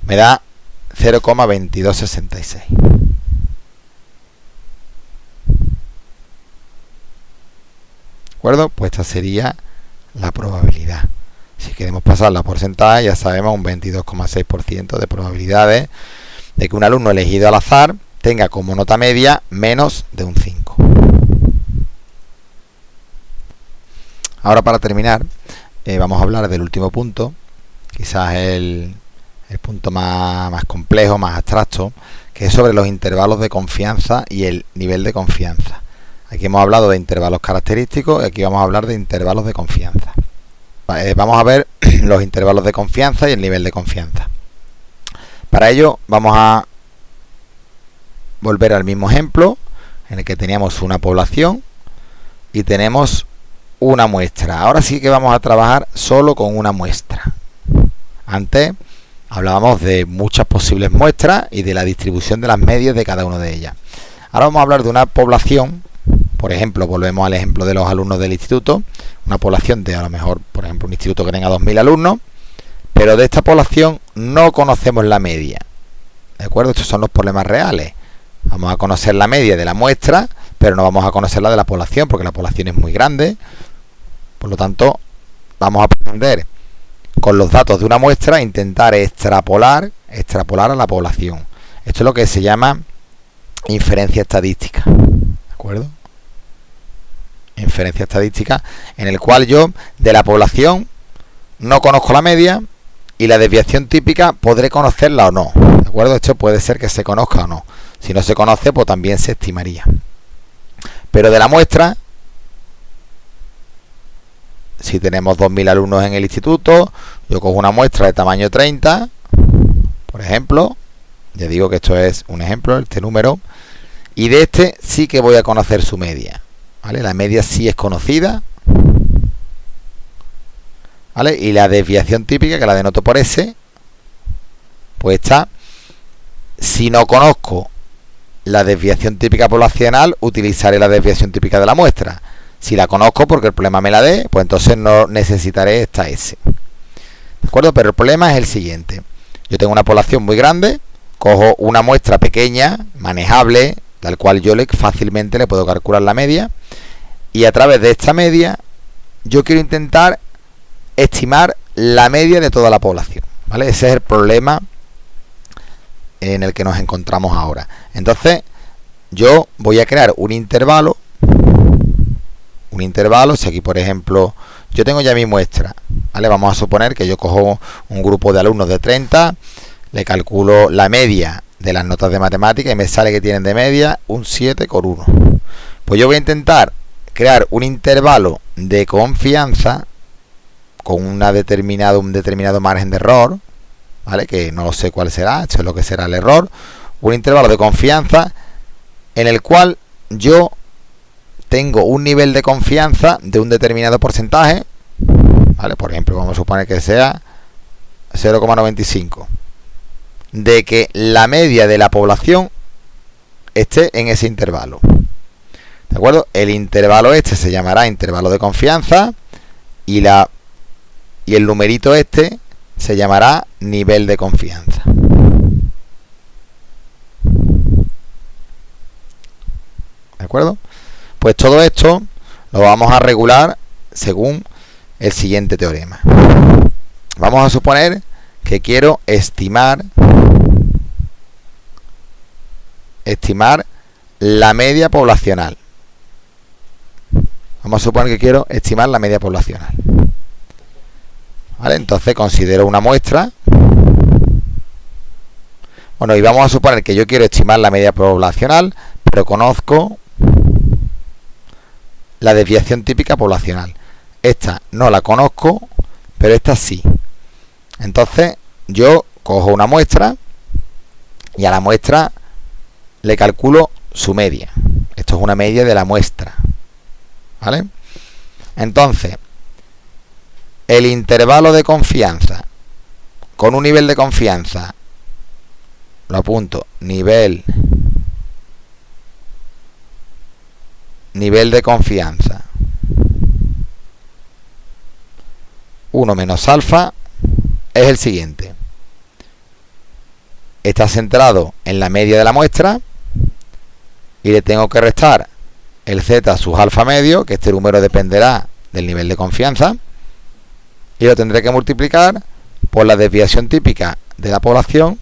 me da 0,2266. ¿De acuerdo? Pues esta sería la probabilidad. Si queremos pasarla a porcentaje, ya sabemos un 22,6% de probabilidades de que un alumno elegido al azar tenga como nota media menos de un 5. Ahora, para terminar, vamos a hablar del último punto, quizás el punto más complejo, más abstracto, que es sobre los intervalos de confianza y el nivel de confianza. Aquí hemos hablado de intervalos característicos y aquí vamos a hablar de intervalos de confianza. Vamos a ver los intervalos de confianza y el nivel de confianza. Para ello vamos a volver al mismo ejemplo en el que teníamos una población y tenemos una muestra. Ahora sí que vamos a trabajar solo con una muestra. Antes hablábamos de muchas posibles muestras y de la distribución de las medias de cada una de ellas. Ahora vamos a hablar de una población. Por ejemplo, volvemos al ejemplo de los alumnos del instituto. Una población de, a lo mejor, por ejemplo, un instituto que tenga 2000 alumnos, pero de esta población no conocemos la media. ¿De acuerdo? Estos son los problemas reales. Vamos a conocer la media de la muestra, pero no vamos a conocer la de la población, porque la población es muy grande. Por lo tanto, vamos a aprender con los datos de una muestra a intentar extrapolar a la población. Esto es lo que se llama inferencia estadística. ¿De acuerdo? Inferencia estadística, en el cual yo de la población no conozco la media y la desviación típica podré conocerla o no. ¿De acuerdo? Esto puede ser que se conozca o no. Si no se conoce, pues también se estimaría. Pero de la muestra, si tenemos 2000 alumnos en el instituto, yo cojo una muestra de tamaño 30, por ejemplo, ya digo que esto es un ejemplo, este número, y de este sí que voy a conocer su media. ¿Vale? La media sí es conocida, ¿vale? Y la desviación típica, que la denoto por S, pues está. Si no conozco la desviación típica poblacional, utilizaré la desviación típica de la muestra. Si la conozco porque el problema me la dé, pues entonces no necesitaré esta S. ¿De acuerdo? Pero el problema es el siguiente. Yo tengo una población muy grande, cojo una muestra pequeña, manejable, tal cual yo fácilmente le puedo calcular la media, y a través de esta media yo quiero intentar estimar la media de toda la población, ¿vale? Ese es el problema en el que nos encontramos ahora. Entonces yo voy a crear un intervalo, si aquí por ejemplo yo tengo ya mi muestra, ¿vale? Vamos a suponer que yo cojo un grupo de alumnos de 30, le calculo la media de las notas de matemáticas y me sale que tienen de media un 7,1. Pues yo voy a intentar crear un intervalo de confianza con un determinado margen de error, ¿vale? Que no lo sé cuál será, esto es lo que será el error. Un intervalo de confianza en el cual yo tengo un nivel de confianza de un determinado porcentaje, ¿vale? Por ejemplo, vamos a suponer que sea 0,95, de que la media de la población esté en ese intervalo. ¿De acuerdo? El intervalo este se llamará intervalo de confianza y el numerito este se llamará nivel de confianza. ¿De acuerdo? Pues todo esto lo vamos a regular según el siguiente teorema. Vamos a suponer que quiero estimar la media poblacional. Vamos a suponer que quiero estimar la media poblacional. ¿Vale? Entonces considero una muestra. Bueno, y vamos a suponer que yo quiero estimar la media poblacional, pero conozco la desviación típica poblacional. Esta no la conozco, pero esta sí. Entonces yo cojo una muestra y a la muestra le calculo su media. Esto es una media de la muestra. ¿vale? Entonces, el intervalo de confianza con un nivel de confianza, lo apunto, nivel de confianza 1 menos alfa es el siguiente. Está centrado en la media de la muestra y le tengo que restar el z sub alfa medio, que este número dependerá del nivel de confianza, y lo tendré que multiplicar por la desviación típica de la población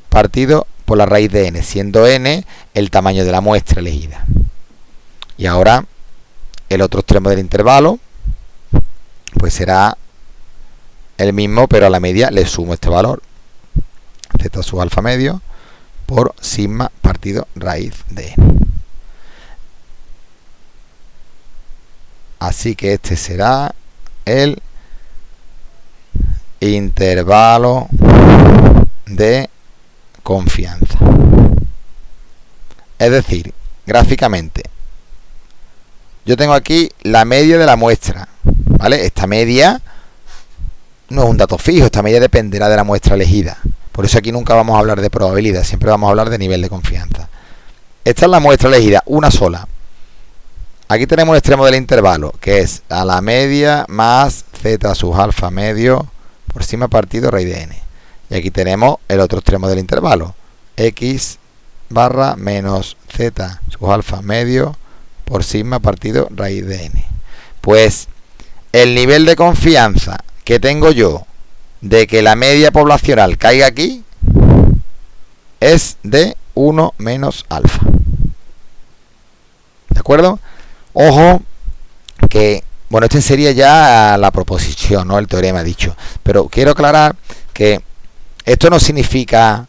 partido por la raíz de n, siendo n el tamaño de la muestra elegida. Y ahora el otro extremo del intervalo pues será el mismo, pero a la media le sumo este valor, z sub alfa medio por sigma partido raíz de n. Así que este será el intervalo de confianza. Es decir, gráficamente, yo tengo aquí la media de la muestra, ¿vale? Esta media no es un dato fijo, esta media dependerá de la muestra elegida. Por eso aquí nunca vamos a hablar de probabilidad, siempre vamos a hablar de nivel de confianza. Esta es la muestra elegida, una sola. Aquí tenemos un extremo del intervalo, que es a la media más z sub alfa medio por sigma partido raíz de n. Y aquí tenemos el otro extremo del intervalo, x barra menos z sub alfa medio por sigma partido raíz de n. Pues el nivel de confianza que tengo yo de que la media poblacional caiga aquí es de 1 menos alfa. ¿De acuerdo? Ojo que, bueno, este sería ya la proposición, ¿no? El teorema dicho. Pero quiero aclarar que esto no significa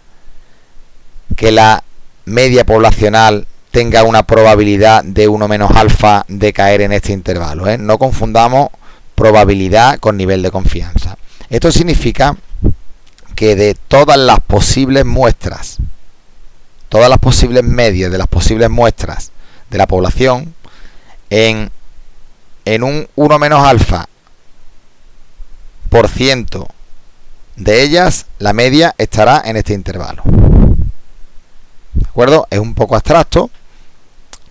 que la media poblacional tenga una probabilidad de 1 menos alfa de caer en este intervalo, ¿eh? No confundamos probabilidad con nivel de confianza. Esto significa que de todas las posibles muestras, todas las posibles medias de las posibles muestras de la población, en un 1 menos alfa por ciento de ellas, la media estará en este intervalo. ¿De acuerdo? Es un poco abstracto,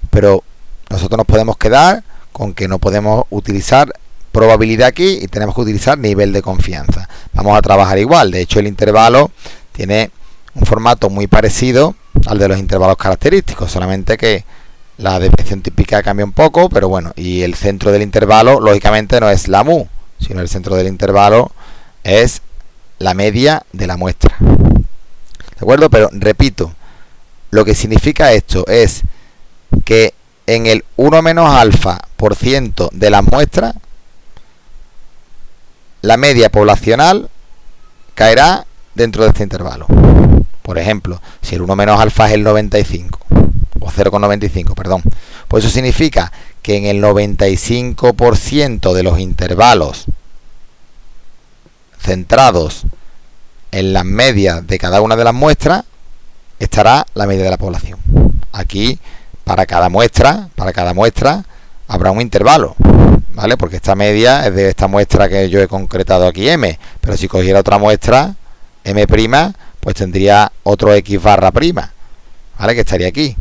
pero nosotros nos podemos quedar con que no podemos utilizar probabilidad aquí y tenemos que utilizar nivel de confianza. Vamos a trabajar igual. De hecho, el intervalo tiene un formato muy parecido al de los intervalos característicos, solamente que la desviación típica cambia un poco, pero bueno, y el centro del intervalo lógicamente no es la mu, sino el centro del intervalo es la media de la muestra. ¿De acuerdo? Pero repito, lo que significa esto es que en el 1 menos alfa por ciento de las muestras, la media poblacional caerá dentro de este intervalo. Por ejemplo, si el 1 menos alfa es el 95, o 0,95, perdón, pues eso significa que en el 95% de los intervalos centrados en las medias de cada una de las muestras estará la media de la población. Aquí, para cada muestra habrá un intervalo, ¿vale? Porque esta media es de esta muestra que yo he concretado aquí, m, pero si cogiera otra muestra, m', pues tendría otro x barra prima, ¿vale? Que estaría aquí.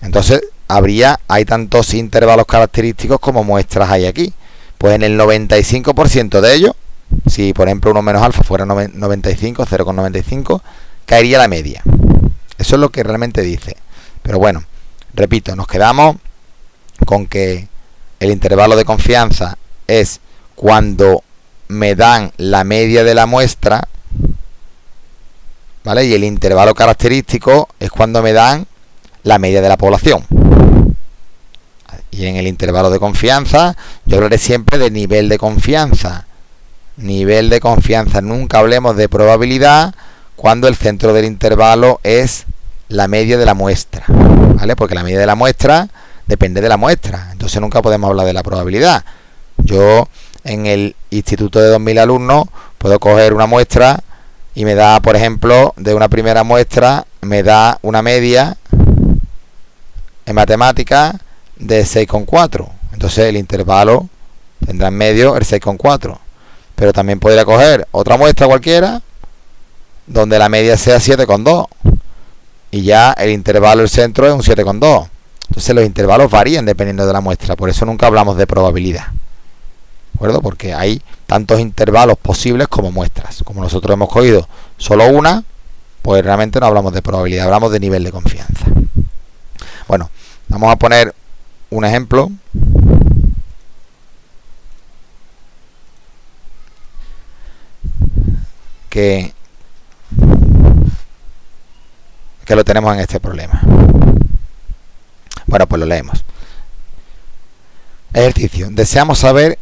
Entonces, hay tantos intervalos característicos como muestras hay aquí. Pues en el 95% de ellos, si por ejemplo 1 menos alfa fuera 95, 0,95, caería la media. Eso es lo que realmente dice. Pero bueno, repito, nos quedamos con que el intervalo de confianza es cuando me dan la media de la muestra, ¿vale? Y el intervalo característico es cuando me dan la media de la población. Y en el intervalo de confianza yo hablaré siempre de nivel de confianza. Nivel de confianza, nunca hablemos de probabilidad cuando el centro del intervalo es la media de la muestra, ¿vale? Porque la media de la muestra depende de la muestra, entonces nunca podemos hablar de la probabilidad. Yo en el instituto de 2000 alumnos puedo coger una muestra y me da, por ejemplo, de una primera muestra me da una media en matemáticas de 6,4. Entonces Entonces el intervalo tendrá en medio el 6,4. Pero también podría coger otra muestra cualquiera donde la media sea 7,2. Y ya el intervalo, el centro, es un 7,2. Entonces los intervalos varían dependiendo de la muestra. Por eso nunca hablamos de probabilidad. ¿De acuerdo? Porque hay tantos intervalos posibles como muestras. Como nosotros hemos cogido solo una, pues realmente no hablamos de probabilidad, hablamos de nivel de confianza. Bueno, vamos a poner un ejemplo. Que lo tenemos en este problema. Bueno, pues lo leemos. Ejercicio. Deseamos saber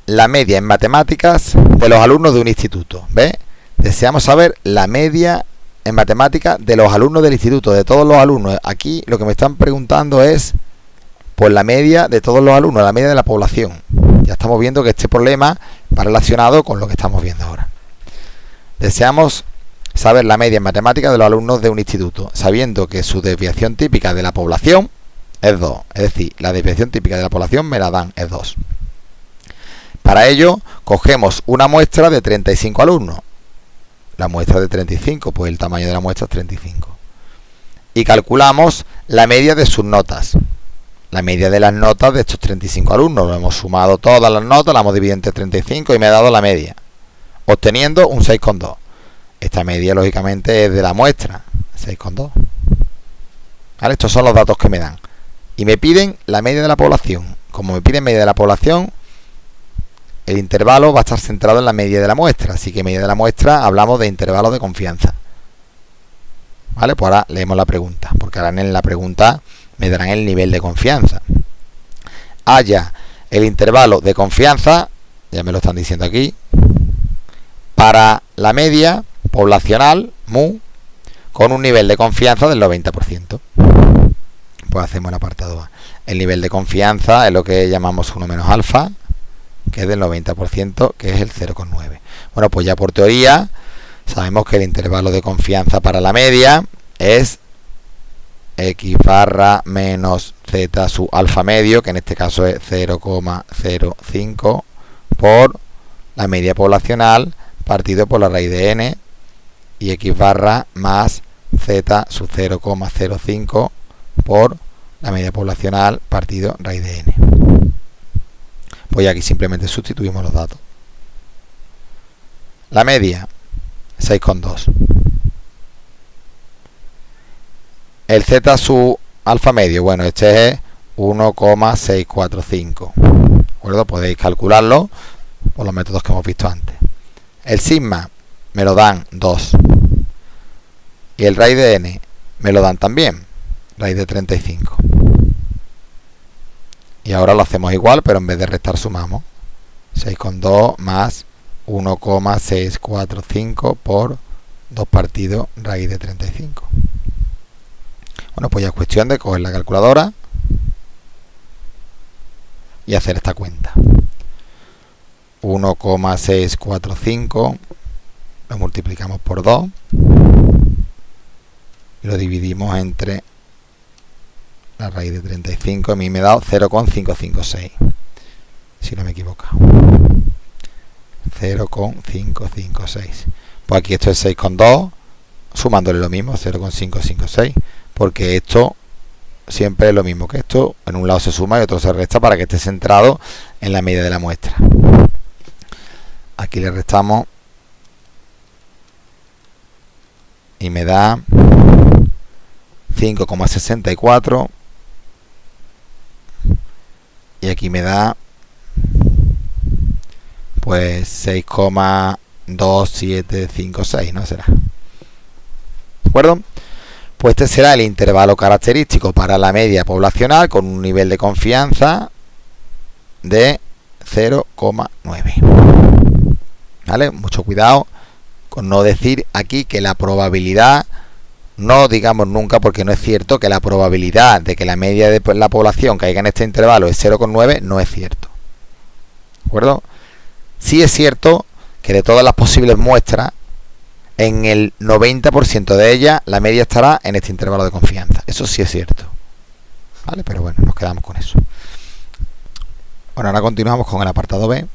la media en matemáticas de los alumnos de un instituto. ¿Ves? Deseamos saber la media en matemáticas de los alumnos del instituto, de todos los alumnos. Aquí lo que me están preguntando es pues la media de todos los alumnos, la media de la población. Ya estamos viendo que este problema va relacionado con lo que estamos viendo ahora. Deseamos saber la media en matemáticas de los alumnos de un instituto, sabiendo que su desviación típica de la población es 2. Es decir, la desviación típica de la población me la dan, es 2. Para ello, cogemos una muestra de 35 alumnos. La muestra de 35, pues el tamaño de la muestra es 35. Y calculamos la media de sus notas. La media de las notas de estos 35 alumnos. Lo hemos sumado todas las notas, la hemos dividido entre 35 y me ha dado la media, obteniendo un 6,2. Esta media, lógicamente, es de la muestra, 6,2. ¿Vale? Estos son los datos que me dan. Y me piden la media de la población. Como me piden media de la población, el intervalo va a estar centrado en la media de la muestra. Así que media de la muestra hablamos de intervalos de confianza. ¿Vale? Pues ahora leemos la pregunta. Porque ahora en la pregunta me darán el nivel de confianza. Haya el intervalo de confianza, ya me lo están diciendo aquí, para la media poblacional, mu, con un nivel de confianza del 90%. Pues hacemos el apartado A. El nivel de confianza es lo que llamamos 1 menos alfa, que es del 90%, que es el 0,9. Bueno, pues ya por teoría sabemos que el intervalo de confianza para la media es x barra menos z sub alfa medio, que en este caso es 0,05 por la media poblacional partido por la raíz de n, y x barra más z sub 0,05 por la media poblacional partido raíz de n. Pues aquí simplemente sustituimos los datos. La media, 6,2. El z sub alfa medio, bueno, este es 1,645. ¿De acuerdo? Podéis calcularlo por los métodos que hemos visto antes. El sigma me lo dan 2. Y el raíz de n me lo dan también, raíz de 35. Y ahora lo hacemos igual, pero en vez de restar sumamos. 6,2 más 1,645 por 2 partido raíz de 35. Bueno, pues ya es cuestión de coger la calculadora y hacer esta cuenta. 1,645 lo multiplicamos por 2 y lo dividimos entre la raíz de 35. A mí me ha dado 0,556, si no me equivoco. 0,556. Pues aquí esto es 6,2, sumándole lo mismo, 0,556, porque esto siempre es lo mismo que esto. En un lado se suma y otro se resta para que esté centrado en la medida de la muestra. Aquí le restamos y me da 5,64, y aquí me da pues 6,2756, ¿no? Será. ¿De acuerdo? Pues este será el intervalo característico para la media poblacional con un nivel de confianza de 0,9. ¿Vale? Mucho cuidado con no decir aquí que la probabilidad, no digamos nunca, porque no es cierto que la probabilidad de que la media de la población caiga en este intervalo es 0,9, no es cierto. ¿De acuerdo? Sí es cierto que de todas las posibles muestras, en el 90% de ellas, la media estará en este intervalo de confianza. Eso sí es cierto. ¿Vale? Pero bueno, nos quedamos con eso. Bueno, ahora continuamos con el apartado B,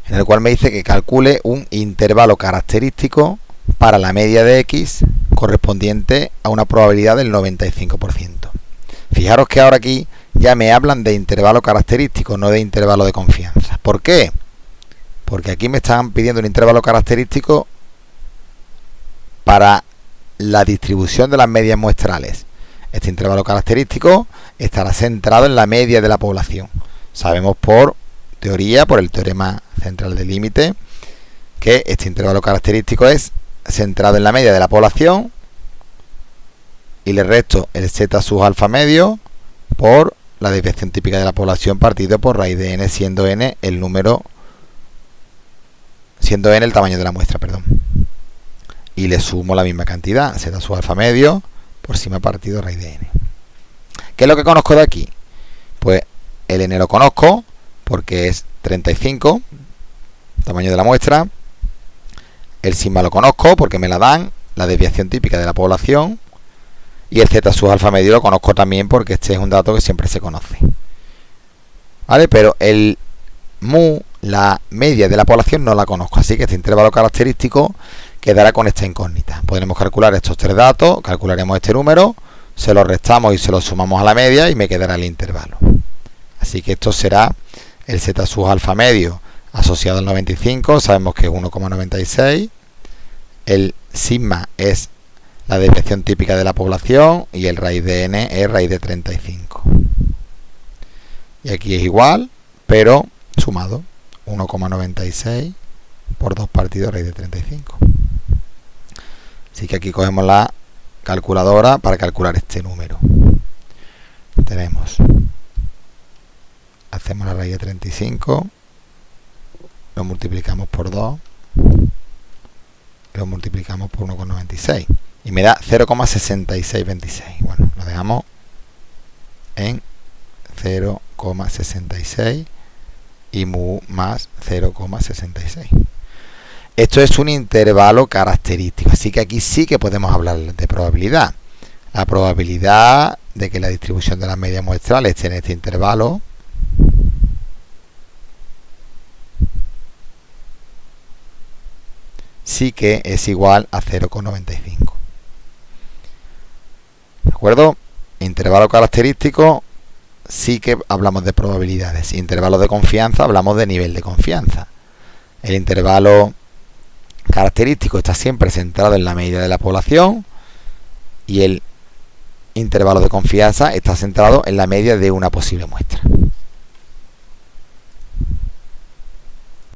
en el cual me dice que calcule un intervalo característico para la media de X correspondiente a una probabilidad del 95%. Fijaros que ahora aquí ya me hablan de intervalo característico, no de intervalo de confianza. ¿Por qué? Porque aquí me están pidiendo un intervalo característico para la distribución de las medias muestrales. Este intervalo característico estará centrado en la media de la población. Sabemos por teoría, por el teorema central del límite, que este intervalo característico es centrado en la media de la población y le resto el z sub alfa medio por la desviación típica de la población partido por raíz de n, siendo n el número, siendo n el tamaño de la muestra, perdón. Y le sumo la misma cantidad, z sub alfa medio por sigma partido raíz de n. ¿Qué es lo que conozco de aquí? Pues el n lo conozco porque es 35, tamaño de la muestra. El sigma lo conozco porque me la dan, la desviación típica de la población. Y el z sub alfa medio lo conozco también porque este es un dato que siempre se conoce. ¿Vale? Pero el mu, la media de la población, no la conozco. Así que este intervalo característico quedará con esta incógnita. Podremos calcular estos tres datos, calcularemos este número, se lo restamos y se lo sumamos a la media y me quedará el intervalo. Así que esto será el z sub alfa medio asociado al 95, sabemos que es 1,96. El sigma es la desviación típica de la población y el raíz de n es raíz de 35. Y aquí es igual, pero sumado, 1,96 por 2 partido raíz de 35. Así que aquí cogemos la calculadora para calcular este número. Tenemos, hacemos la raíz de 35, lo multiplicamos por 2, lo multiplicamos por 1,96 y me da 0,6626. Bueno, lo dejamos en 0,66 y mu más 0,66. Esto es un intervalo característico, así que aquí sí que podemos hablar de probabilidad. La probabilidad de que la distribución de las medias muestrales esté en este intervalo sí que es igual a 0,95. ¿De acuerdo? Intervalo característico, sí que hablamos de probabilidades. Intervalo de confianza, hablamos de nivel de confianza. El intervalo característico está siempre centrado en la media de la población y el intervalo de confianza está centrado en la media de una posible muestra.